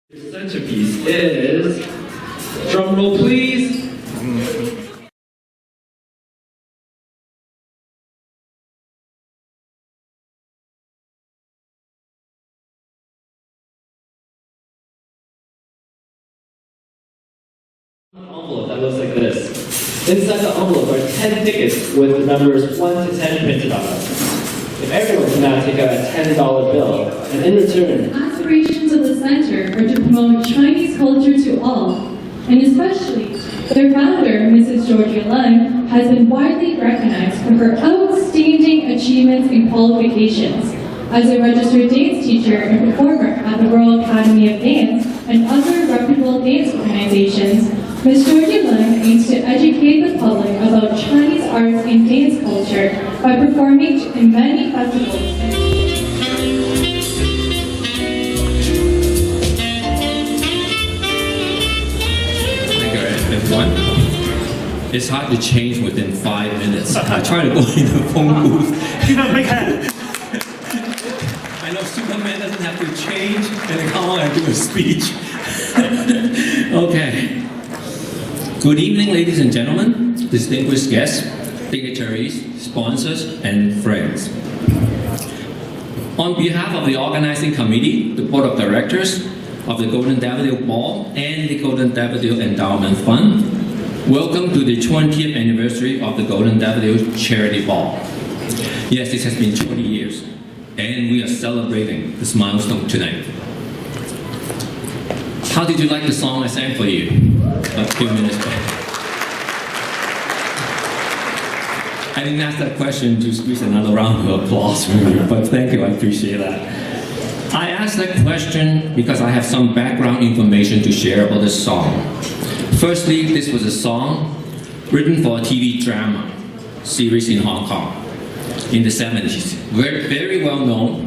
The centerpiece is, drum roll please. An envelope that looks like this. Inside the envelope are 10 tickets with the numbers 1 to 10 printed on them. If everyone can now take out a $10 bill, and in return, aspirations of the center are to promote Chinese culture to all, and especially their founder, Mrs. Georgia Lung, has been widely recognized for her outstanding achievements and qualifications. As a registered dance teacher and performer at the Royal Academy of Dance and other reputable dance organizations, Ms. Georgia Lung aims to educate the public about Chinese arts and dance culture by performing in many festivals. It's hard to change within 5 minutes. I try to go in the phone booth. I know Superman doesn't have to change and then come on and do a speech. Okay. Good evening, ladies and gentlemen, distinguished guests, dignitaries, sponsors, and friends. On behalf of the organizing committee, the board of directors of the Golden Daffodil Ball and the Golden Daffodil Endowment Fund, welcome to the 20th anniversary of the Golden Daffodil Charity Ball. Yes, this has been 20 years, and we are celebrating this milestone tonight. How did you like the song I sang for you a few minutes back? I didn't ask that question to squeeze another round of applause from you, but thank you, I appreciate that. I asked that question because I have some background information to share about this song. Firstly, this was a song written for a TV drama series in Hong Kong in the 70s. Very well known.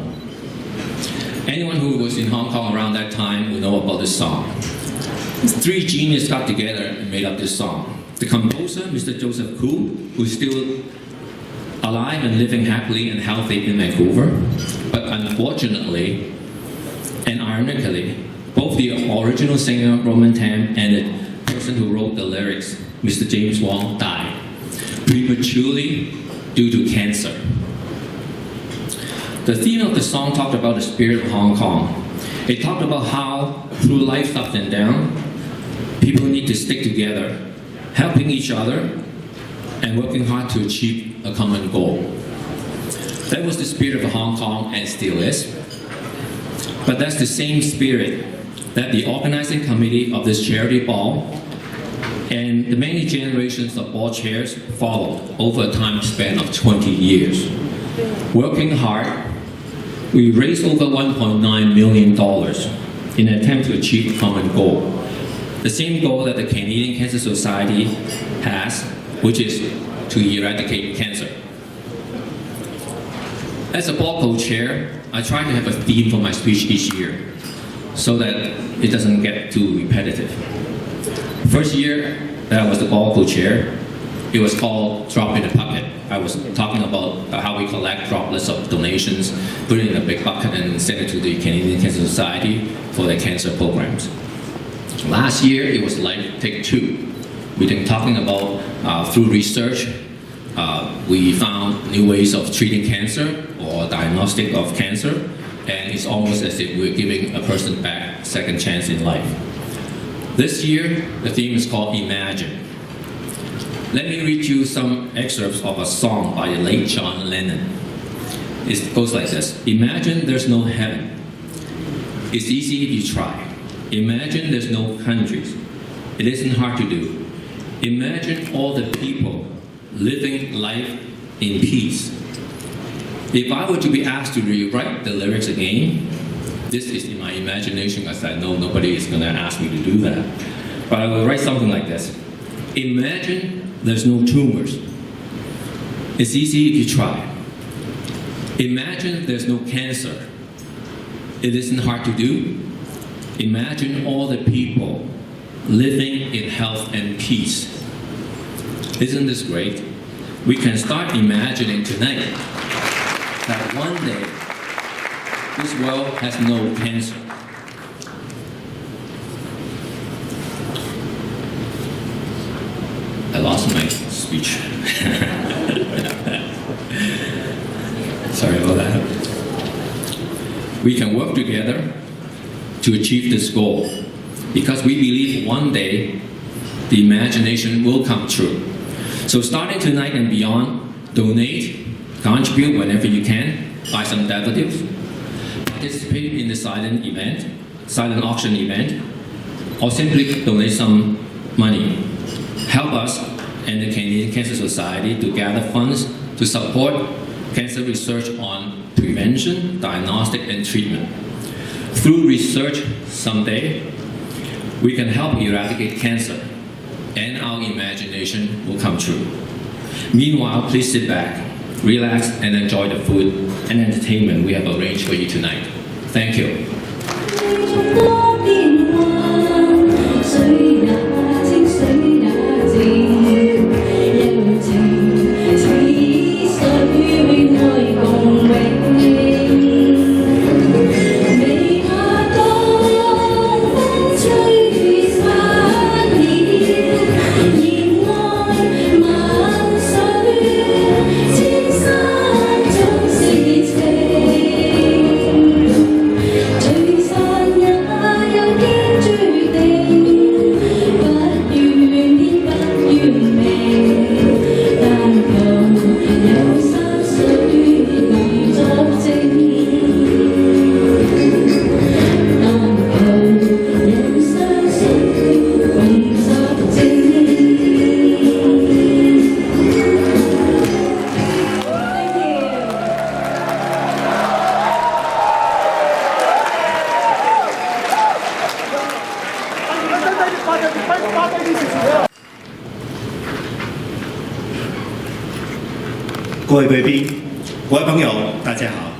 Anyone who was in Hong Kong around that time will know about this song. Three geniuses got together and made up this song. The composer, Mr. Joseph Koo, who's still alive and living happily and healthy in Vancouver. But unfortunately, and ironically, both the original singer, Roman Tam, and the person who wrote the lyrics, Mr. James Wong, died prematurely due to cancer. The theme of the song talked about the spirit of Hong Kong. It talked about how, through life's ups and downs, people need to stick together, helping each other, and working hard to achieve a common goal. That was the spirit of Hong Kong and still is. But that's the same spirit that the organizing committee of this charity ball and the many generations of ball chairs followed over a time span of 20 years. Working hard, we raised over $1.9 million in an attempt to achieve a common goal. The same goal that the Canadian Cancer Society has, which is to eradicate cancer. As a ball co-chair, I try to have a theme for my speech each year so that it doesn't get too repetitive. First year that I was the ball co-chair, it was called Drop in the Bucket. I was talking about how we collect droplets of donations, put it in a big bucket and send it to the Canadian Cancer Society for their cancer programs. Last year, it was like take two. We've been talking about, through research, we found new ways of treating cancer or diagnostic of cancer, and it's almost as if we're giving a person back a second chance in life. This year, the theme is called Imagine. Let me read you some excerpts of a song by the late John Lennon. It goes like this. Imagine there's no heaven. It's easy if you try. Imagine there's no countries. It isn't hard to do. Imagine all the people living life in peace. If I were to be asked to rewrite the lyrics again, this is in my imagination, as I know nobody is going to ask me to do that. But I will write something like this. Imagine there's no tumors. It's easy if you try. Imagine there's no cancer. It isn't hard to do. Imagine all the people living in health and peace. Isn't this great? We can start imagining tonight that one day this world has no cancer. lost my speech. Sorry about that. We can work together to achieve this goal because we believe one day the imagination will come true. So starting tonight and beyond, donate, contribute whenever you can, buy some daffodils, participate in the silent auction event, or simply donate some money. Help us and the Canadian Cancer Society to gather funds to support cancer research on prevention, diagnostic, and treatment. Through research, someday, we can help eradicate cancer, and our imagination will come true. Meanwhile, please sit back, relax, and enjoy the food and entertainment we have arranged for you tonight. Thank you. 各位贵宾、各位朋友，大家好。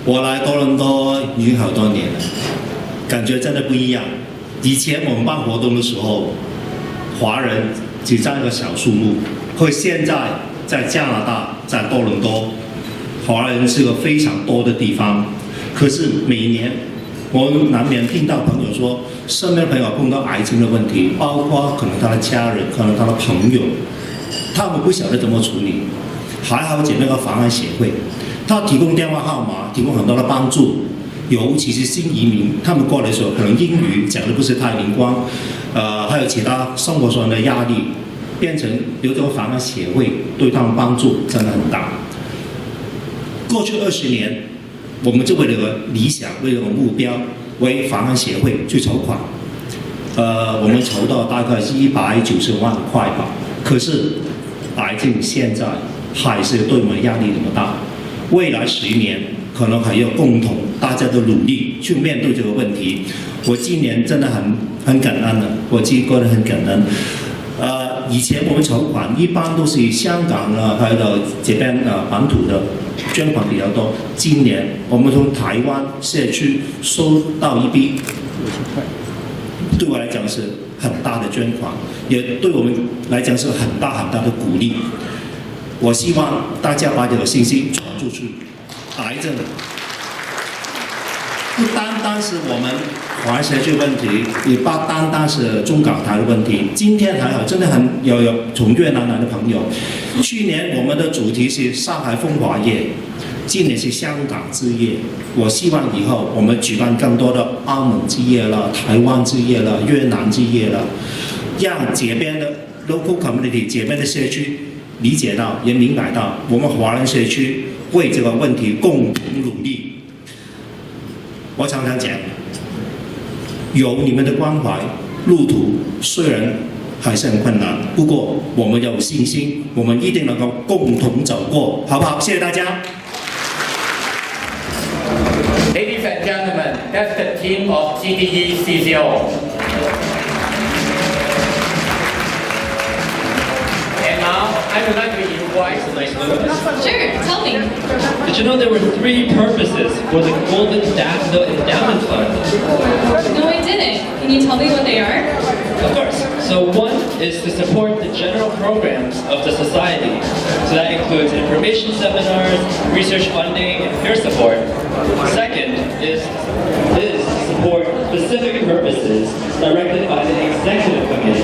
我来多伦多已经好多年了，感觉真的不一样。以前我们办活动的时候，华人只占个小数目，和现在在加拿大、在多伦多，华人是个非常多的地方。可是每年我们难免听到朋友说，身边朋友碰到癌症的问题，包括可能他的家人，可能他的朋友，他们不晓得怎么处理。还好姐妹个防癌协会，他提供电话号码，提供很多的帮助。尤其是新移民，他们过来的时候，可能英语讲的不是太灵光，还有其他生活上的压力，变成有这个防癌协会对他们帮助真的很大。过去20年，我们就为了个理想，为了个目标，为防癌协会去筹款。我们筹到大概是190万块吧。可是癌症现在还是对我们压力那么大，未来10年可能还要共同大家的努力去面对这个问题。我今年真的很感恩的，我自己个人很感恩。以前我们筹款一般都是香港还有这边本土的捐款比较多。今年我们从台湾社区收到一笔5000块，对我来讲是很大的捐款，也对我们来讲是很大很大的鼓励。我希望大家把这个信息传出去。癌症不单单是我们华人社区问题，也不单单是中港台的问题。今天还好，真的有从越南来的朋友。去年我们的主题是上海风华夜，今年是香港之夜。我希望以后我们举办更多的澳门之夜了、台湾之夜了、越南之夜了，让这边的 local community 这边的社区理解到，也明白到我们华人社区为这个问题共同努力。我常常讲，有你们的关怀，路途虽然还是很困难，不过我们有信心，我们一定能够共同走过，好不好？谢谢大家。Ladies and gentlemen, that's the team of GDE CCO. And now, I would like to invite Sure, tell me. Did you know there were 3 purposes for the Golden Daffodil Endowment Fund? No, I didn't. Can you tell me what they are? Of course. So one is to support the general programs of the society. So that includes information seminars, research funding, and peer support. Second is to support specific purposes directed by the executive committee.